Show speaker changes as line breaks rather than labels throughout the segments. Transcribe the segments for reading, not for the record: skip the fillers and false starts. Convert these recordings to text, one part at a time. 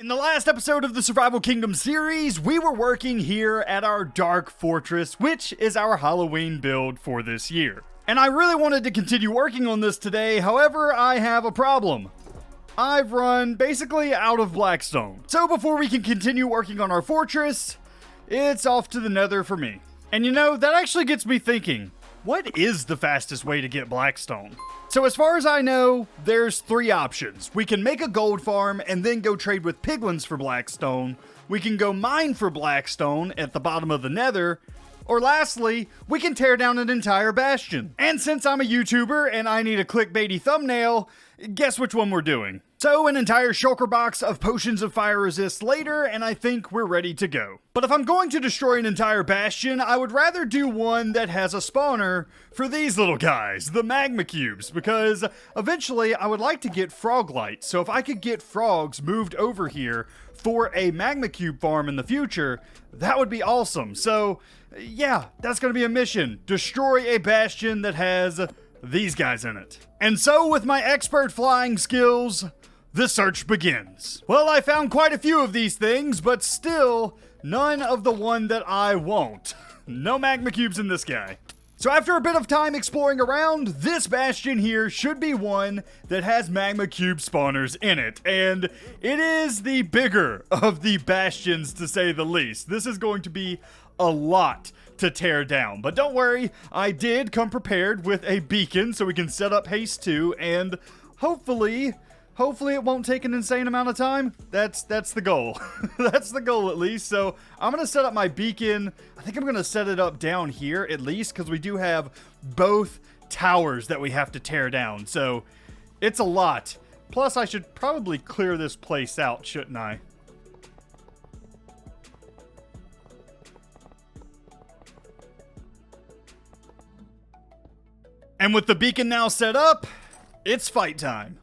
In the last episode of the Survival Kingdom series, we were working here at our Dark Fortress, which is our Halloween build for this year. And I really wanted to continue working on this today, however, I have a problem. I've run basically out of blackstone. So before we can continue working on our fortress, it's off to the nether for me. And you know, that actually gets me thinking, what is the fastest way to get blackstone? So as far as I know, there's three options. We can make a gold farm and then go trade with piglins for blackstone. We can go mine for blackstone at the bottom of the nether. Or lastly, we can tear down an entire bastion. And since I'm a YouTuber and I need a clickbaity thumbnail, guess which one we're doing. So an entire shulker box of potions of fire resist later, and I think we're ready to go. But if I'm going to destroy an entire bastion, I would rather do one that has a spawner for these little guys, the magma cubes, because eventually I would like to get frog light. So if I could get frogs moved over here for a magma cube farm in the future, that would be awesome. So yeah, that's gonna be a mission. Destroy a bastion that has these guys in it. And so with my expert flying skills, the search begins. Well, I found quite a few of these things, but still none of the one that I want. No magma cubes in this guy. So after a bit of time exploring around, this bastion here should be one that has magma cube spawners in it. And it is the bigger of the bastions, to say the least. This is going to be a lot to tear down. But don't worry, I did come prepared with a beacon so we can set up haste 2, and hopefully it won't take an insane amount of time. That's the goal. That's the goal at least. So I'm gonna set up my beacon. I think I'm gonna set it up down here at least, because we do have both towers that we have to tear down. So it's a lot. Plus I should probably clear this place out, shouldn't I? And with the beacon now set up, it's fight time.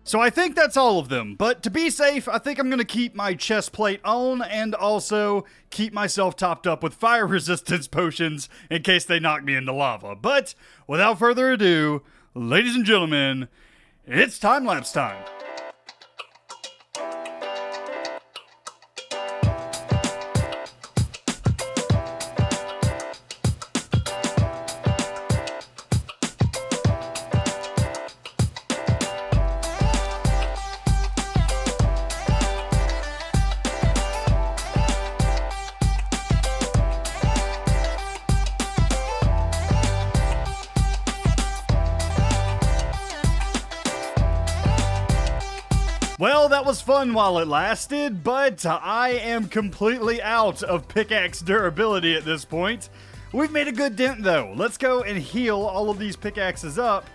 So I think that's all of them, but to be safe, I think I'm going to keep my chest plate on and also keep myself topped up with fire resistance potions in case they knock me into lava. But without further ado, ladies and gentlemen, it's time-lapse time. Well, that was fun while it lasted, but I am completely out of pickaxe durability at this point. We've made a good dent though. Let's go and heal all of these pickaxes up,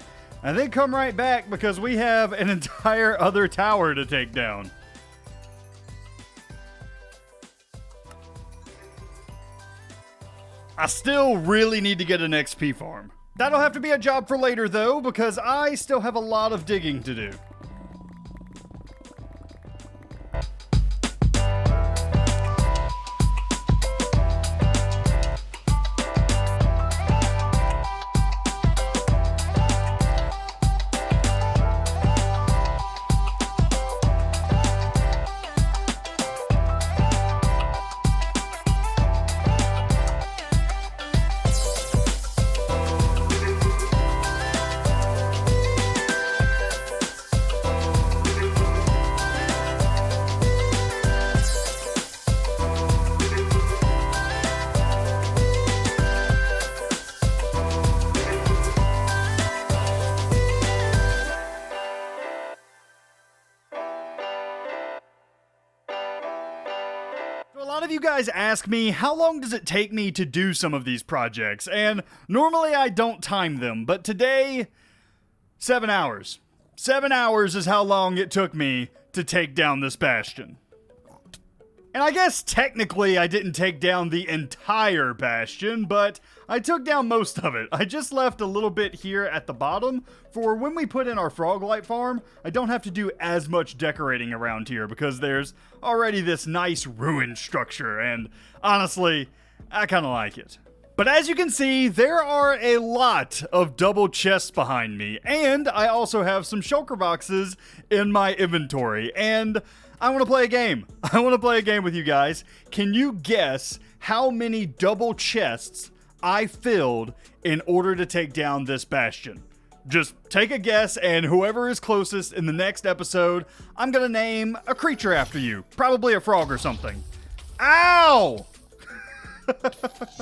and then come right back because we have an entire other tower to take down. I still really need to get an XP farm. That'll have to be a job for later though, because I still have a lot of digging to do. lot of you guys ask me, how long does it take me to do some of these projects? And normally I don't time them, but today, 7 hours. 7 hours is how long it took me to take down this bastion. And I guess technically I didn't take down the entire bastion, but I took down most of it. I just left a little bit here at the bottom for when we put in our frog light farm. I don't have to do as much decorating around here because there's already this nice ruined structure, and honestly, I kind of like it. But as you can see, there are a lot of double chests behind me, and I also have some shulker boxes in my inventory, and I want to play a game. I want to play a game with you guys. Can you guess how many double chests I filled in order to take down this bastion? Just take a guess, and whoever is closest in the next episode, I'm going to name a creature after you. Probably a frog or something. Ow!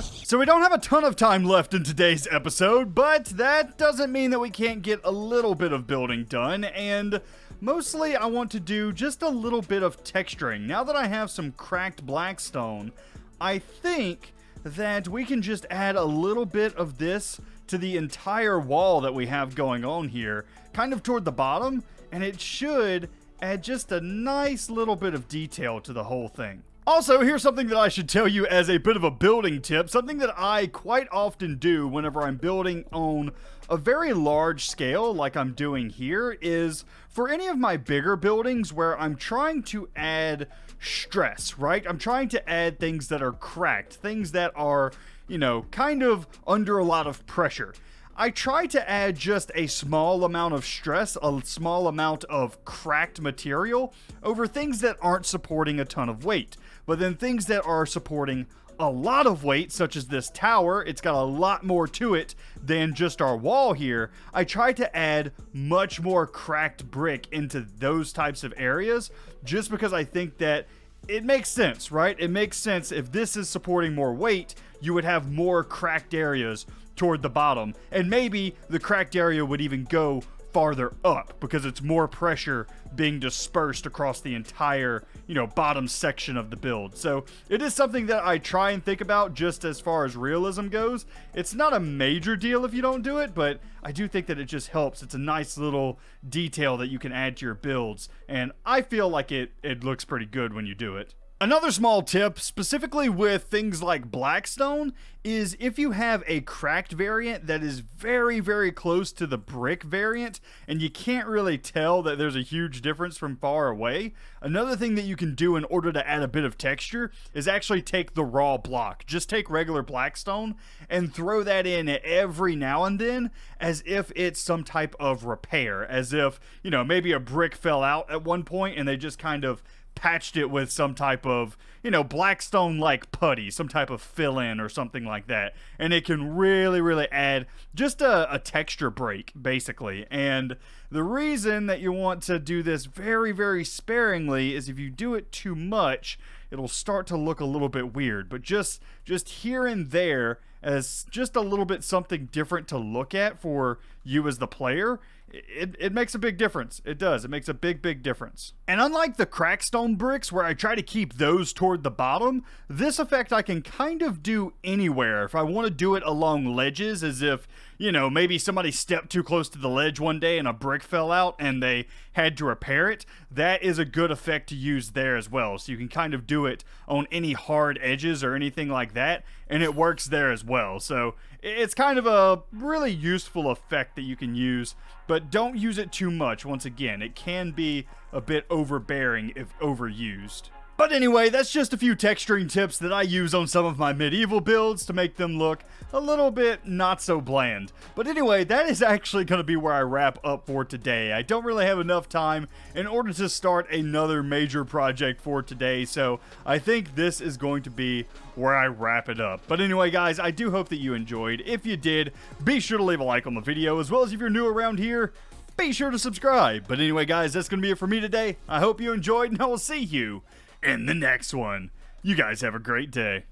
So we don't have a ton of time left in today's episode, but that doesn't mean that we can't get a little bit of building done, and mostly I want to do just a little bit of texturing. Now that I have some cracked blackstone, I think that we can just add a little bit of this to the entire wall that we have going on here, kind of toward the bottom, and it should add just a nice little bit of detail to the whole thing. Also, here's something that I should tell you as a bit of a building tip, something that I quite often do whenever I'm building on a very large scale like I'm doing here is for any of my bigger buildings where I'm trying to add stress, right? I'm trying to add things that are cracked, things that are, you know, kind of under a lot of pressure. I try to add just a small amount of stress, a small amount of cracked material over things that aren't supporting a ton of weight. But then things that are supporting a lot of weight, such as this tower, it's got a lot more to it than just our wall here. I try to add much more cracked brick into those types of areas just because I think that it makes sense, right? It makes sense if this is supporting more weight, you would have more cracked areas toward the bottom, and maybe the cracked area would even go farther up because it's more pressure being dispersed across the entire, you know, bottom section of the build. So it is something that I try and think about just as far as realism goes. It's not a major deal if you don't do it, but I do think that it just helps. It's a nice little detail that you can add to your builds, and I feel like it looks pretty good when you do it. Another small tip, specifically with things like blackstone, is if you have a cracked variant that is very, very close to the brick variant, and you can't really tell that there's a huge difference from far away, another thing that you can do in order to add a bit of texture is actually take the raw block. Just take regular blackstone and throw that in every now and then as if it's some type of repair, as if, you know, maybe a brick fell out at one point and they just kind of patched it with some type of, you know, blackstone like putty, some type of fill-in or something like that, and it can really, really add just a texture break, basically. And the reason that you want to do this very, very sparingly is if you do it too much, it'll start to look a little bit weird. But just here and there, as just a little bit something different to look at for you as the player, it makes a big difference. It does. It makes a big, big difference. And unlike the crackstone bricks where I try to keep those toward the bottom, this effect I can kind of do anywhere. If I want to do it along ledges, as if, you know, maybe somebody stepped too close to the ledge one day and a brick fell out and they had to repair it, that is a good effect to use there as well. So you can kind of do it on any hard edges or anything like that, and it works there as well. So it's kind of a really useful effect that you can use, but don't use it too much. Once again, it can be a bit overbearing if overused. But anyway, that's just a few texturing tips that I use on some of my medieval builds to make them look a little bit not so bland. But anyway, that is actually going to be where I wrap up for today. I don't really have enough time in order to start another major project for today, so I think this is going to be where I wrap it up. But anyway, guys, I do hope that you enjoyed. If you did, be sure to leave a like on the video, as well as if you're new around here, be sure to subscribe. But anyway, guys, that's going to be it for me today. I hope you enjoyed, and I will see you in the next one. You guys have a great day.